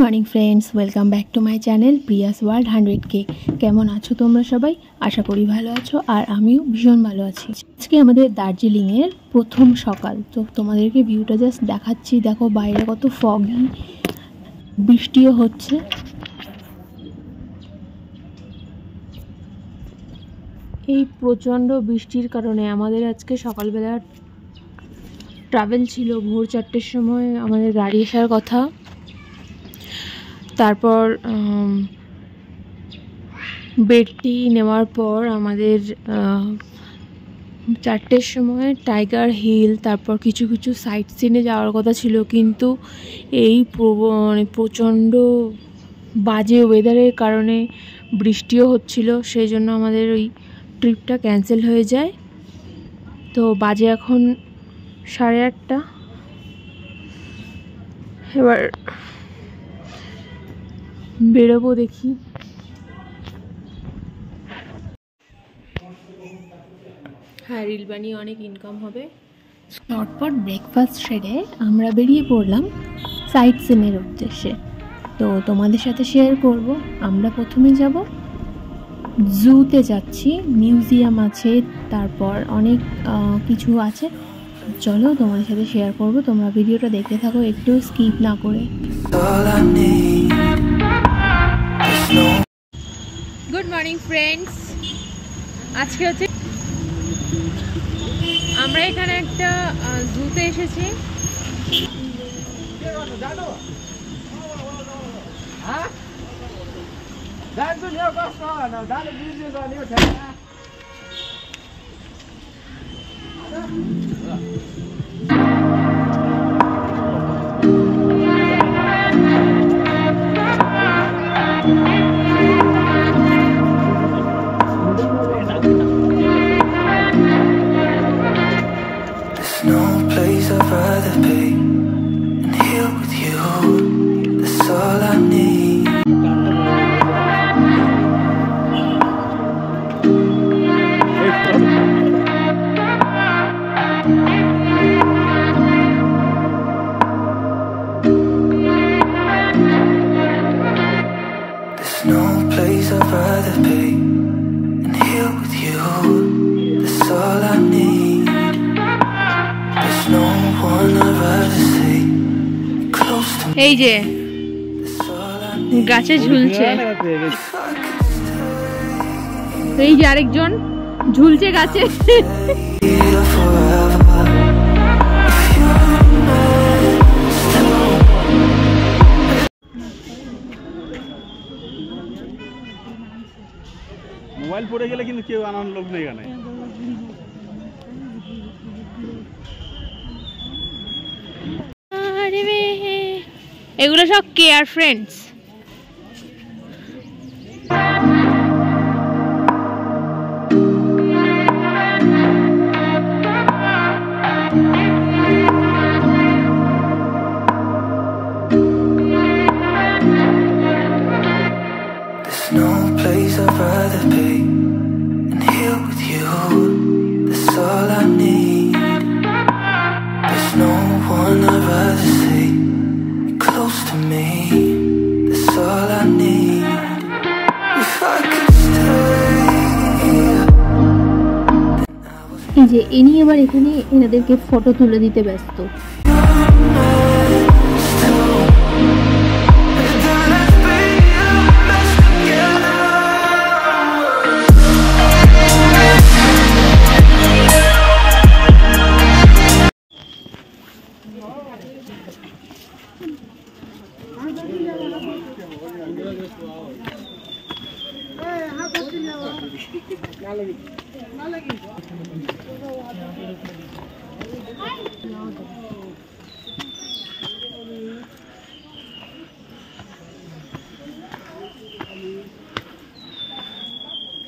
Morning friends, welcome back to my channel Prius world 100K। কেমন আছো তোমরা সবাই? আশা করি ভালো আছো, আর আমিও ভীষণ ভালো আছি। আজকে আমাদের দার্জিলিংয়ের প্রথম সকাল, তো তোমাদেরকে ভিউটা জাস্ট দেখাচ্ছি। দেখো বাইরে কত ফগি, বৃষ্টিও হচ্ছে। এই প্রচণ্ড বৃষ্টির কারণে আমাদের আজকে সকালবেলা ট্রাভেল ছিল। ভোর 4টের সময় আমাদের গাড়ি আসার কথা। তারপর বেডটি নেওয়ার পর আমাদের 4টের সময় টাইগার হিল, তারপর কিছু কিছু সাইট সিনে যাওয়ার কথা ছিল, কিন্তু এই প্রচণ্ড বাজে ওয়েদারের কারণে বৃষ্টিও হচ্ছিল, সেই জন্য আমাদের ওই ট্রিপটা ক্যান্সেল হয়ে যায়। তো বাজে এখন 8:30। এবার বেরোবো, দেখি। হ্যাঁ, রিল বানিয়ে অনেক ইনকাম হবে। চটপট ব্রেকফাস্ট সেরে আমরা বেরিয়ে পড়লাম সাইট সিনের উদ্দেশ্যে। তো তোমাদের সাথে শেয়ার করব। আমরা প্রথমে যাব জুতে, যাচ্ছি, মিউজিয়াম আছে, তারপর অনেক কিছু আছে। চলো তোমাদের সাথে শেয়ার করব, তোমরা ভিডিওটা দেখতে থাকো, একটু স্কিপ না করে। গুড মর্নিং ফ্রেন্ডস, আজকে হচ্ছে আমরা এখানে একটা জুতে এসেছি। এই যে গাছে ঝুলছে, এই যে আরেকজন ঝুলছে গাছে। মোবাইল পড়ে গেলে কিন্তু কেউ আনার লোক নেই এখানে। এগুলো সব কেয়ার ফ্রেন্ডস। এই যে ইনি এবার এখানে এনাদেরকে ফটো তুলে দিতে ব্যস্ত।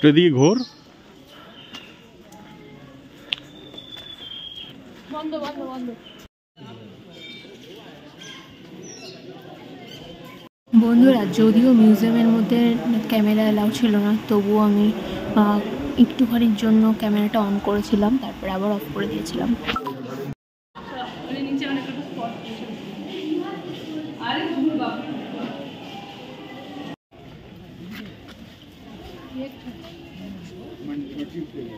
এদিকে ঘোর, বন্ধ বন্ধ বন্ধ। বন্ধুরা, যদিও মিউজিয়ামের মধ্যে ক্যামেরা অ্যালাউ ছিল না, তবুও আমি একটুখানির জন্য ক্যামেরাটা অন করেছিলাম, তারপরে আবার অফ করে দিয়েছিলাম।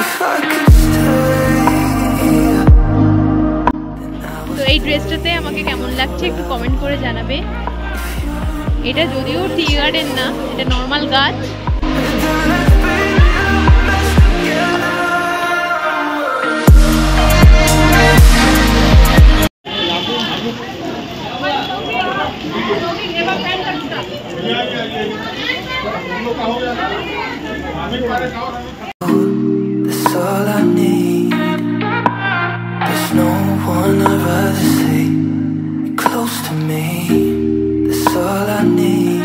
If I could stay, তো এই ড্রেসটাতে আমাকে কেমন লাগছে একটু কমেন্ট করে জানাবে। এটা যদিও টি গার্ডেন না, এটা নর্মাল গাছ। that's all I need. There's no one I'd rather see close to me. That's all I need.